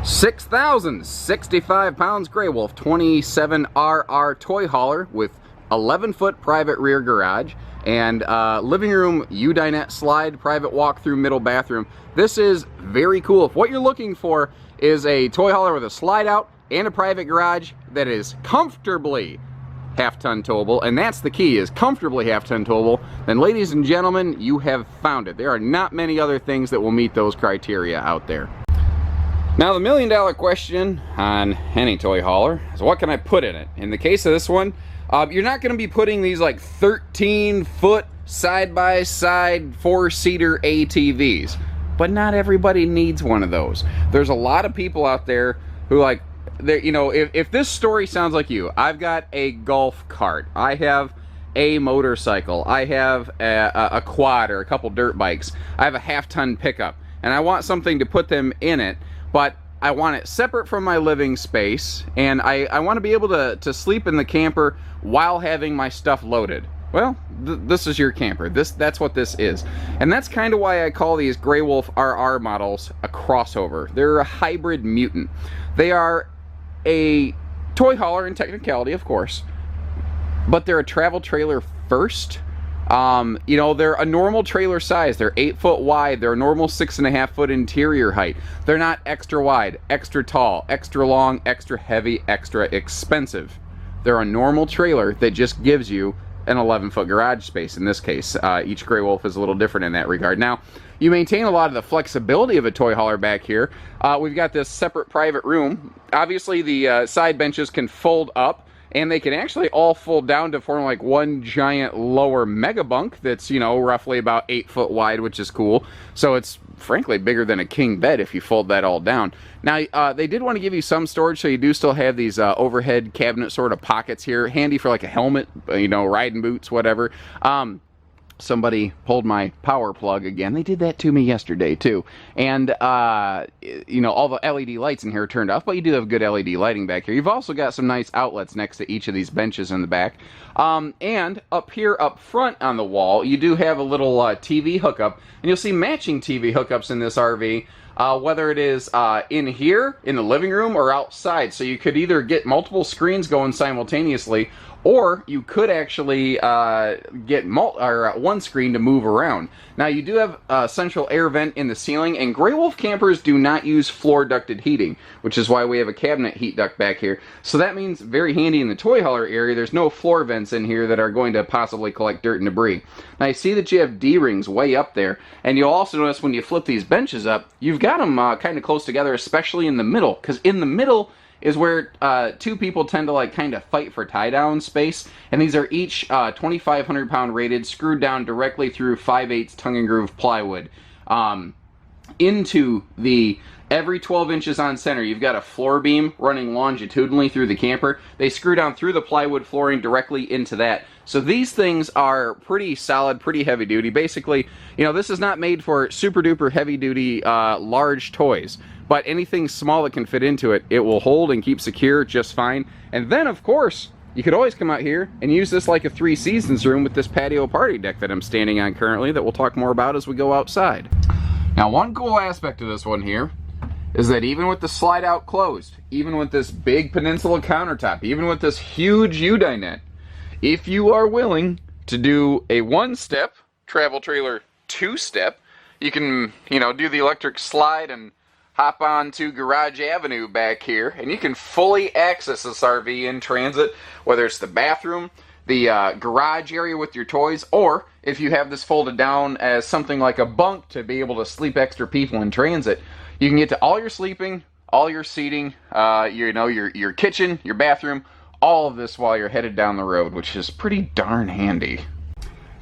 6,065 pounds Grey Wolf 27RR toy hauler with 11-foot private rear garage and living room U-dinette slide, private walk-through middle bathroom. This is very cool. If what you're looking for is a toy hauler with a slide out and a private garage that is comfortably half-ton towable, and that's the key, is comfortably half-ton towable, then ladies and gentlemen, you have found it. There are not many other things that will meet those criteria out there. Now, the million-dollar question on any toy hauler is, what can I put in it? In the case of this one, you're not going to be putting these like 13-foot side-by-side 4-seater ATVs, but not everybody needs one of those. There's a lot of people out there who, like, you know, if this story sounds like you, I've got a golf cart, I have a motorcycle, I have a quad or a couple dirt bikes, I have a half-ton pickup, and I want something to put them in it, but I want it separate from my living space, and I want to be able to sleep in the camper while having my stuff loaded. Well, this is your camper. That's what this is. And that's kind of why I call these Grey Wolf RR models a crossover. They're a hybrid mutant. They are a toy hauler in technicality, of course, but they're a travel trailer first. You know, they're a normal trailer size. They're 8 foot wide. They're a normal 6.5 foot interior height. They're not extra wide, extra tall, extra long, extra heavy, extra expensive. They're a normal trailer that just gives you an 11-foot garage space. In this case, each Grey Wolf is a little different in that regard. Now, you maintain a lot of the flexibility of a toy hauler back here. We've got this separate private room. Obviously, the side benches can fold up, and they can actually all fold down to form like one giant lower mega bunk that's, you know, roughly about 8 foot wide, which is cool. So it's frankly bigger than a king bed if you fold that all down. Now, they did want to give you some storage, so you do still have these overhead cabinet sort of pockets here, handy for like a helmet, you know, riding boots, whatever. Somebody pulled my power plug again. They did that to me yesterday too. And you know, all the LED lights in here are turned off, but you do have good LED lighting back here. You've also got some nice outlets next to each of these benches in the back. And up here up front on the wall, you do have a little TV hookup, and you'll see matching TV hookups in this RV. Whether it is in here, in the living room, or outside. So you could either get multiple screens going simultaneously, or you could actually get one screen to move around. Now, you do have a central air vent in the ceiling, and Grey Wolf campers do not use floor ducted heating, which is why we have a cabinet heat duct back here. So that means very handy in the toy hauler area. There's no floor vents in here that are going to possibly collect dirt and debris. Now, you see that you have D-rings way up there, and you'll also notice when you flip these benches up, you've got them kind of close together, especially in the middle, because in the middle is where two people tend to like kind of fight for tie-down space, and these are each 2,500 pound rated, screwed down directly through 5/8 tongue and groove plywood into the every 12 inches on center. You've got a floor beam running longitudinally through the camper. They screw down through the plywood flooring directly into that. So these things are pretty solid, pretty heavy duty. Basically, you know, this is not made for super duper heavy duty large toys, but anything small that can fit into it, it will hold and keep secure just fine. And then, of course, you could always come out here and use this like a 3 seasons room with this patio party deck that I'm standing on currently, that we'll talk more about as we go outside. Now, one cool aspect of this one here is that even with the slide out closed, even with this big peninsula countertop, even with this huge U-dinette, if you are willing to do a 1-step travel trailer 2-step, you can, you know, do the electric slide and hop on to Garage Avenue back here, and you can fully access this RV in transit, whether it's the bathroom, the garage area with your toys, or if you have this folded down as something like a bunk to be able to sleep extra people in transit, you can get to all your sleeping, all your seating, you know, your kitchen, your bathroom, all of this while you're headed down the road, which is pretty darn handy.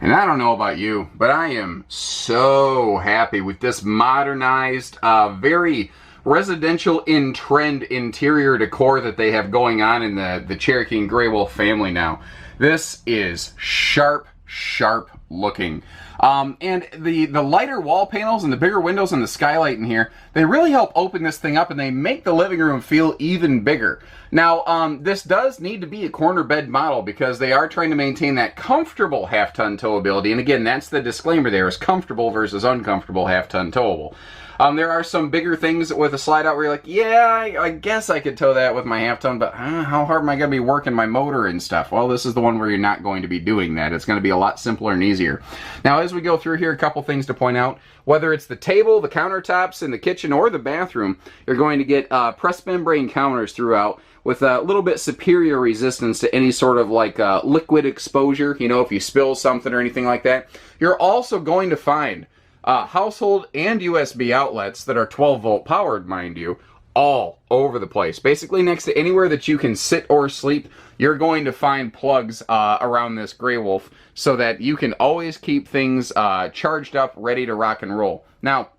And I don't know about you, but I am so happy with this modernized, very residential in trend interior decor that they have going on in the Cherokee and Grey Wolf family now. This is sharp, sharp looking. And the lighter wall panels and the bigger windows and the skylight in here, they really help open this thing up, and they make the living room feel even bigger. Now, this does need to be a corner bed model because they are trying to maintain that comfortable half-ton towability. And again, that's the disclaimer there, is comfortable versus uncomfortable half-ton towable. There are some bigger things with a slide out where you're like, yeah, I guess I could tow that with my half-ton, but how hard am I going to be working my motor and stuff? Well, this is the one where you're not going to be doing that. It's going to be a lot simpler and easier. Now, as we go through here, a couple things to point out. Whether it's the table, the countertops in the kitchen, or the bathroom, you're going to get pressed membrane counters throughout with a little bit superior resistance to any sort of like liquid exposure, you know, if you spill something or anything like that. You're also going to find household and USB outlets that are 12-volt powered, mind you, all over the place. Basically, next to anywhere that you can sit or sleep, you're going to find plugs around this Grey Wolf so that you can always keep things charged up, ready to rock and roll. Now,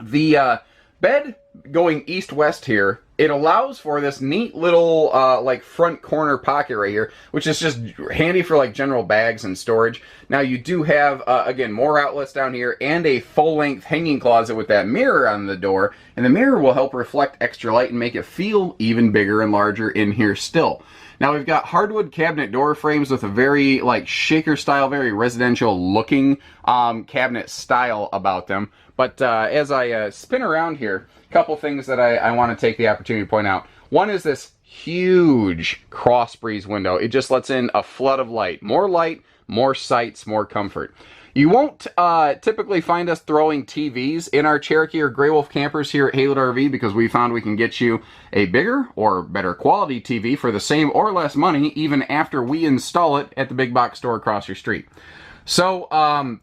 the bed going east-west here, it allows for this neat little like front corner pocket right here, which is just handy for like general bags and storage. Now you do have, again, more outlets down here and a full-length hanging closet with that mirror on the door, and the mirror will help reflect extra light and make it feel even bigger and larger in here still. Now we've got hardwood cabinet door frames with a very like shaker style, very residential looking cabinet style about them. But as I spin around here, a couple things that I want to take the opportunity to point out. One is this huge cross breeze window. It just lets in a flood of light, more sights, more comfort. You won't typically find us throwing TVs in our Cherokee or Grey Wolf campers here at Haylett RV because we found we can get you a bigger or better quality TV for the same or less money even after we install it at the big box store across your street. So,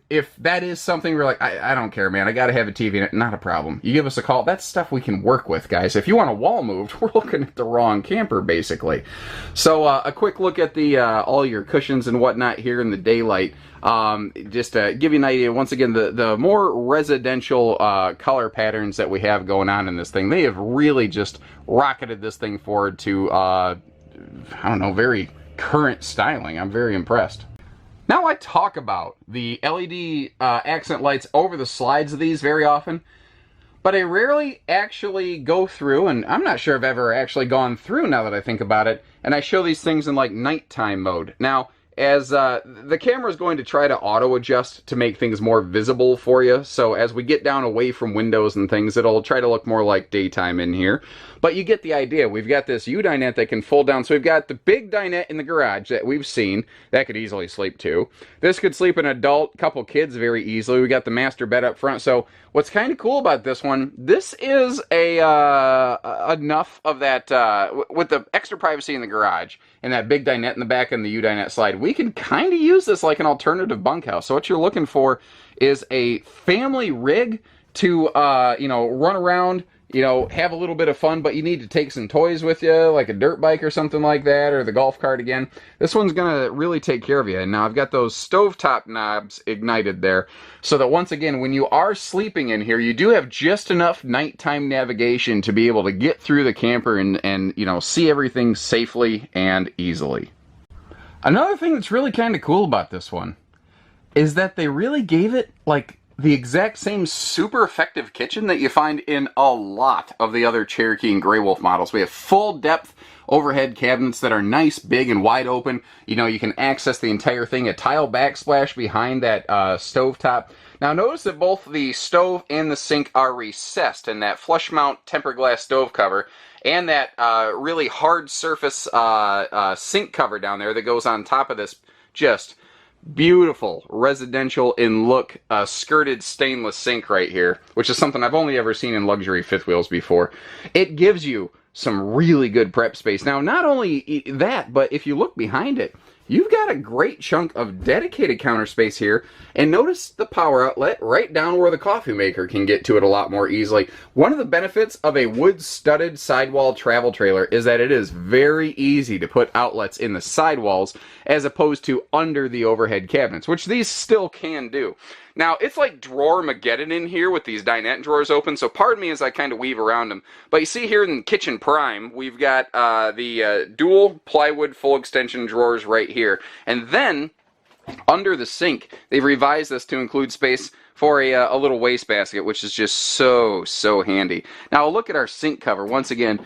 if that is something we're like, I don't care, man, I gotta have a TV in it, not a problem. You give us a call. That's stuff we can work with, guys. If you want a wall moved, we're looking at the wrong camper, basically. So, a quick look at the all your cushions and whatnot here in the daylight. Just to give you an idea, once again, the more residential color patterns that we have going on in this thing, they have really just rocketed this thing forward to, I don't know, very current styling. I'm very impressed. Now I talk about the LED accent lights over the slides of these very often, but I rarely actually go through, and I'm not sure I've ever actually gone through now that I think about it, and I show these things in like nighttime mode. Now, as the camera is going to try to auto adjust to make things more visible for you, so as we get down away from windows and things, it'll try to look more like daytime in here. But you get the idea. We've got this U dinette that can fold down. So we've got the big dinette in the garage that we've seen. That could easily sleep two. This could sleep an adult, couple kids very easily. We got the master bed up front. So what's kind of cool about this one, this is a enough of that, with the extra privacy in the garage and that big dinette in the back and the U dinette slide, we can kind of use this like an alternative bunkhouse. So what you're looking for is a family rig to, you know, run around, you know, have a little bit of fun, but you need to take some toys with you, like a dirt bike or something like that, or the golf cart again. This one's going to really take care of you. And now I've got those stovetop knobs ignited there, so that once again, when you are sleeping in here, you do have just enough nighttime navigation to be able to get through the camper and you know, see everything safely and easily. Another thing that's really kind of cool about this one is that they really gave it, like, the exact same super effective kitchen that you find in a lot of the other Cherokee and Grey Wolf models. We have full depth overhead cabinets that are nice, big, and wide open. You know, you can access the entire thing. A tile backsplash behind that stovetop. Now notice that both the stove and the sink are recessed, and that flush mount tempered glass stove cover and that really hard surface sink cover down there that goes on top of this just beautiful residential in look skirted stainless sink right here, which is something I've only ever seen in luxury fifth wheels before. It gives you some really good prep space. Now, not only that, but if you look behind it, you've got a great chunk of dedicated counter space here, and notice the power outlet right down where the coffee maker can get to it a lot more easily. One of the benefits of a wood-studded sidewall travel trailer is that it is very easy to put outlets in the sidewalls as opposed to under the overhead cabinets, which these still can do. Now, it's like Drawer-mageddon in here with these dinette drawers open, so pardon me as I kind of weave around them. But you see here in Kitchen Prime, we've got the dual plywood full extension drawers right here. And then Under the sink, they've revised this to include space for a little wastebasket, which is just so handy. Now, look at our sink cover. Once again,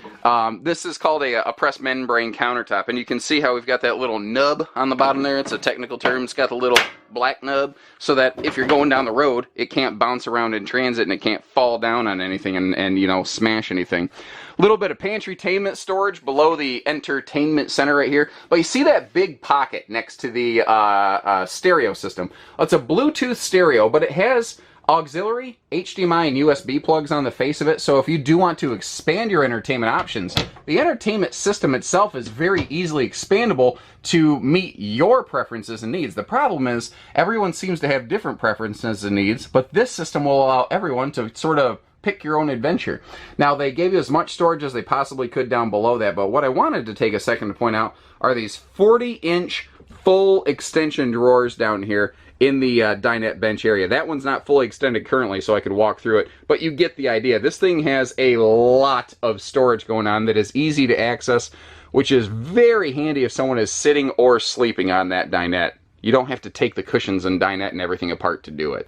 this is called a pressed membrane countertop, and you can see how we've got that little nub on the bottom there. It's a technical term. It's got the little black nub so that if you're going down the road, it can't bounce around in transit and it can't fall down on anything and you know, smash anything. Little bit of pantry-tainment storage below the entertainment center right here. But you see that big pocket next to the stereo system. It's a Bluetooth stereo, but it has auxiliary, HDMI, and USB plugs on the face of it. So if you do want to expand your entertainment options, the entertainment system itself is very easily expandable to meet your preferences and needs. The problem is everyone seems to have different preferences and needs, but this system will allow everyone to sort of pick your own adventure. Now, they gave you as much storage as they possibly could down below that, but what I wanted to take a second to point out are these 40-inch full extension drawers down here in the dinette bench area. That one's not fully extended currently, so I could walk through it, but you get the idea. This thing has a lot of storage going on that is easy to access, which is very handy if someone is sitting or sleeping on that dinette. You don't have to take the cushions and dinette and everything apart to do it.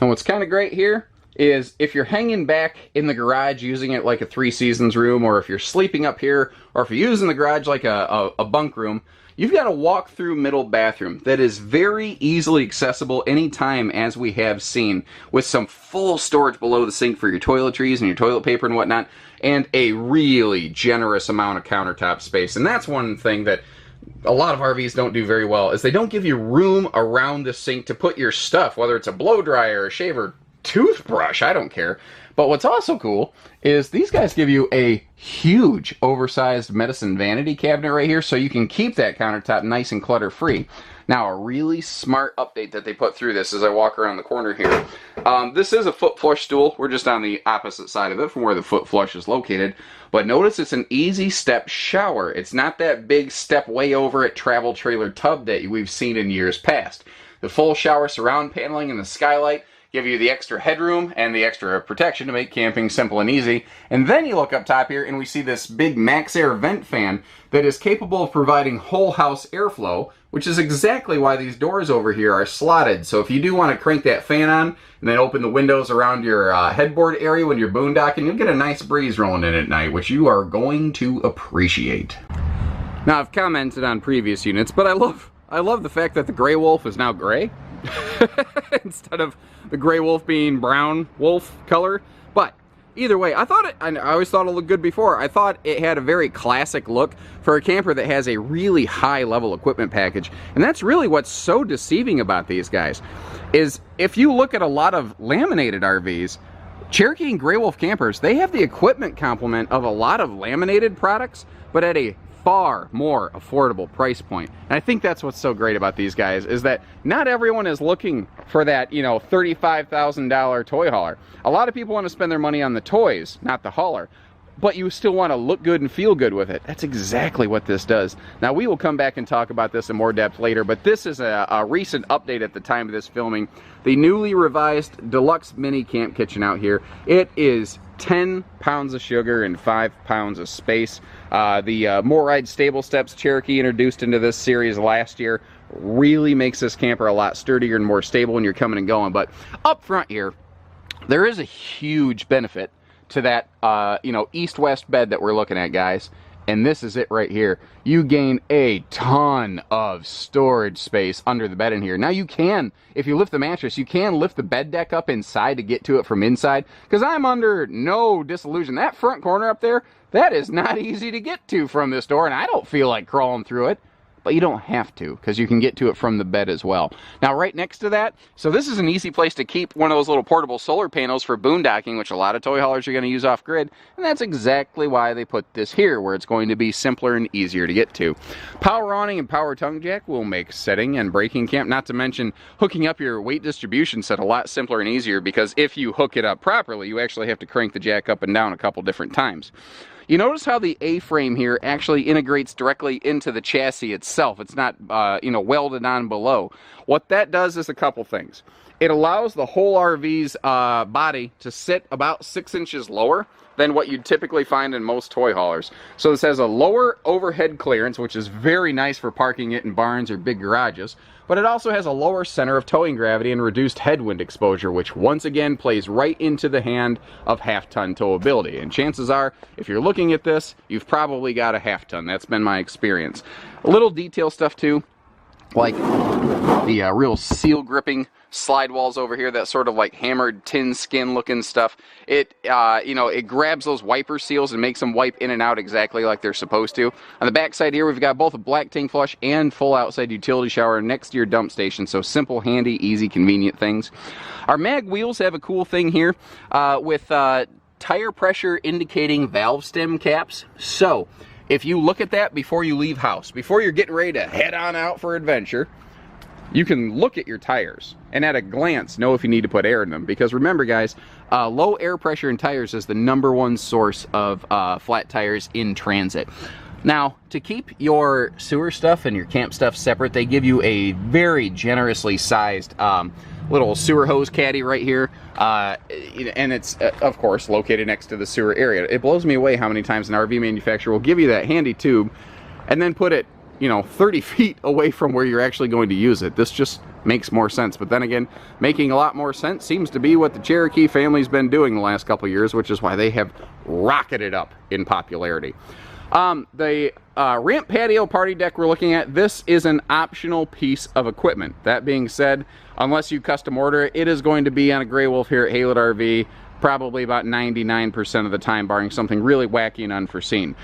And what's kind of great here is if you're hanging back in the garage using it like a Three Seasons room, or if you're sleeping up here, or if you're using the garage like a bunk room, you've got a walk-through middle bathroom that is very easily accessible anytime, as we have seen, with some full storage below the sink for your toiletries and your toilet paper and whatnot, and a really generous amount of countertop space. And that's one thing that a lot of RVs don't do very well, is they don't give you room around the sink to put your stuff, whether it's a blow dryer, a shaver, toothbrush, I don't care. But what's also cool is these guys give you a huge oversized medicine vanity cabinet right here, so you can keep that countertop nice and clutter free. Now, a really smart update that they put through this as I walk around the corner here. This is a foot flush stool. We're just on the opposite side of it from where the foot flush is located. But notice it's an easy step shower. It's not that big step way over at travel trailer tub that we've seen in years past. The full shower surround paneling and the skylight give you the extra headroom and the extra protection to make camping simple and easy. And then you look up top here and we see this big Max Air vent fan that is capable of providing whole house airflow, which is exactly why these doors over here are slotted. So if you do want to crank that fan on and then open the windows around your headboard area when you're boondocking, you'll get a nice breeze rolling in at night, which you are going to appreciate. Now, I've commented on previous units, but I love the fact that the Gray Wolf is now gray instead of the Gray Wolf being brown wolf color. But either way, I always thought it looked good before. I thought it had a very classic look for a camper that has a really high level equipment package. And that's really what's so deceiving about these guys, is if you look at a lot of laminated RVs, Cherokee and Gray Wolf campers, they have the equipment complement of a lot of laminated products, but at a far more affordable price point. And I think that's what's so great about these guys, is that not everyone is looking for that, you know, $35,000 toy hauler. A lot of people want to spend their money on the toys, not the hauler. But you still want to look good and feel good with it. That's exactly what this does. Now, we will come back and talk about this in more depth later, but this is a recent update at the time of this filming. The newly revised deluxe mini camp kitchen out here. It is 10 pounds of sugar and 5 pounds of space. The MORryde stable steps Cherokee introduced into this series last year really makes this camper a lot sturdier and more stable when you're coming and going. But up front here, there is a huge benefit to that you know, east-west bed that we're looking at, guys. And this is it right here. You gain a ton of storage space under the bed in here. Now you can, if you lift the mattress, you can lift the bed deck up inside to get to it from inside. Because I'm under no disillusion. That front corner up there, that is not easy to get to from this door. And I don't feel like crawling through it. But you don't have to, because you can get to it from the bed as well. Now, right next to that, so this is an easy place to keep one of those little portable solar panels for boondocking, which a lot of toy haulers are going to use off-grid, and that's exactly why they put this here, where it's going to be simpler and easier to get to. Power awning and power tongue jack will make setting and braking camp, not to mention hooking up your weight distribution set, a lot simpler and easier, because if you hook it up properly, you actually have to crank the jack up and down a couple different times. You notice how the A-frame here actually integrates directly into the chassis itself. It's not, you know, welded on below. What that does is a couple things. It allows the whole RV's body to sit about 6 inches lower than what you'd typically find in most toy haulers. So this has a lower overhead clearance, which is very nice for parking it in barns or big garages, but it also has a lower center of towing gravity and reduced headwind exposure, which once again plays right into the hand of half-ton towability. And chances are, if you're looking at this, you've probably got a half-ton. That's been my experience. A little detail stuff too, like the real seal gripping slide walls over here, that sort of like hammered tin skin looking stuff. It you know, it grabs those wiper seals and makes them wipe in and out exactly like they're supposed to. On the back side here, we've got both a black tank flush and full outside utility shower next to your dump station, so simple, handy, easy, convenient things. Our mag wheels have a cool thing here with tire pressure indicating valve stem caps. So if you look at that before you leave house, before you're getting ready to head on out for adventure, you can look at your tires and at a glance know if you need to put air in them. Because remember guys, low air pressure in tires is the #1 source of flat tires in transit. Now, to keep your sewer stuff and your camp stuff separate, they give you a very generously sized little sewer hose caddy right here. And it's, of course, located next to the sewer area. It blows me away how many times an RV manufacturer will give you that handy tube and then put it, you know, 30 feet away from where you're actually going to use it. This just makes more sense. But then again, making a lot more sense seems to be what the Cherokee family's been doing the last couple years, which is why they have rocketed up in popularity. The ramp patio party deck we're looking at, this is an optional piece of equipment. That being said, unless you custom order it, it is going to be on a Grey Wolf here at Haylett RV probably about 99% of the time, barring something really wacky and unforeseen.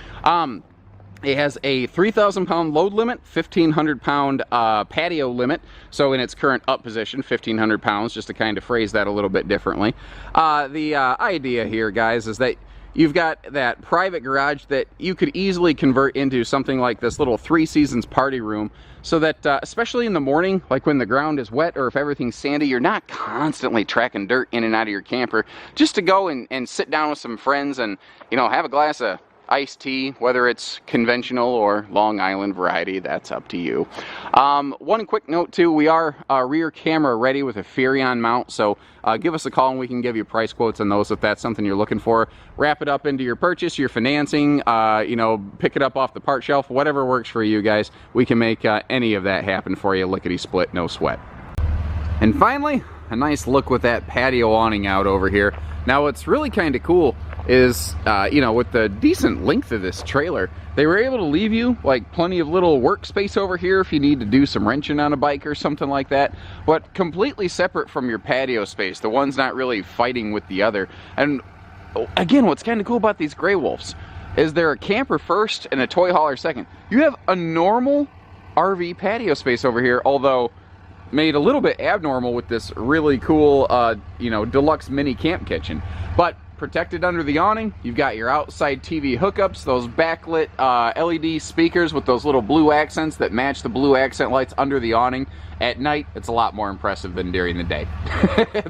It has a 3,000 pound load limit, 1,500 pound patio limit. So in its current up position, 1,500 pounds, just to kind of phrase that a little bit differently. The idea here, guys, is that you've got that private garage that you could easily convert into something like this little 3 Seasons party room, so that especially in the morning, like when the ground is wet or if everything's sandy, you're not constantly tracking dirt in and out of your camper. Just to go and sit down with some friends and, you know, have a glass of iced tea, whether it's conventional or Long Island variety, that's up to you. One quick note too, we are rear camera ready with a Furrion mount, so give us a call and we can give you price quotes on those if that's something you're looking for. Wrap it up into your purchase, your financing, you know, pick it up off the part shelf, whatever works for you guys. We can make any of that happen for you, lickety split, no sweat. And finally, a nice look with that patio awning out over here. Now what's really kind of cool is, you know, with the decent length of this trailer, they were able to leave you like plenty of little workspace over here if you need to do some wrenching on a bike or something like that, but completely separate from your patio space. The one's not really fighting with the other. And again, what's kind of cool about these Grey Wolves is they're a camper first and a toy hauler second. You have a normal RV patio space over here, although made a little bit abnormal with this really cool, you know, deluxe mini camp kitchen. But protected under the awning, you've got your outside TV hookups, those backlit LED speakers with those little blue accents that match the blue accent lights under the awning. At night, it's a lot more impressive than during the day.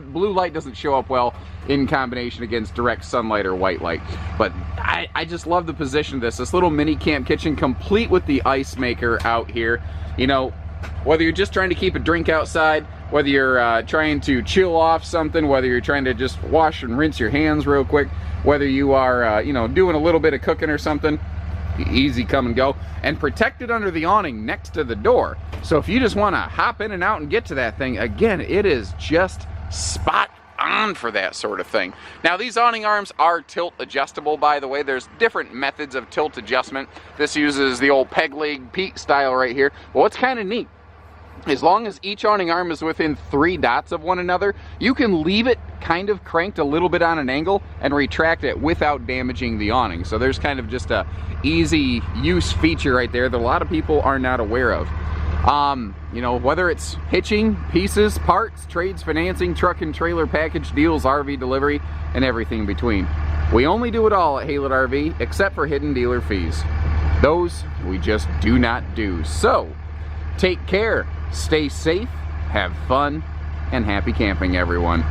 Blue light doesn't show up well in combination against direct sunlight or white light. But I just love the position of this little mini camp kitchen, complete with the ice maker out here. You know, whether you're just trying to keep a drink outside, whether you're trying to chill off something, whether you're trying to just wash and rinse your hands real quick, whether you are, you know, doing a little bit of cooking or something, easy come and go. And protected under the awning next to the door. So if you just want to hop in and out and get to that thing, again, it is just spot on for that sort of thing. Now these awning arms are tilt adjustable, by the way. There's different methods of tilt adjustment. This uses the old peg leg Pete style right here. Well, what's kind of neat, as long as each awning arm is within 3 dots of one another, you can leave it kind of cranked a little bit on an angle and retract it without damaging the awning. So there's kind of just a easy use feature right there that a lot of people are not aware of. You know, whether it's hitching, pieces, parts, trades, financing, truck and trailer package deals, RV delivery, and everything in between. We only do it all at Haylett RV, except for hidden dealer fees. Those we just do not do. So, take care, stay safe, have fun, and happy camping, everyone.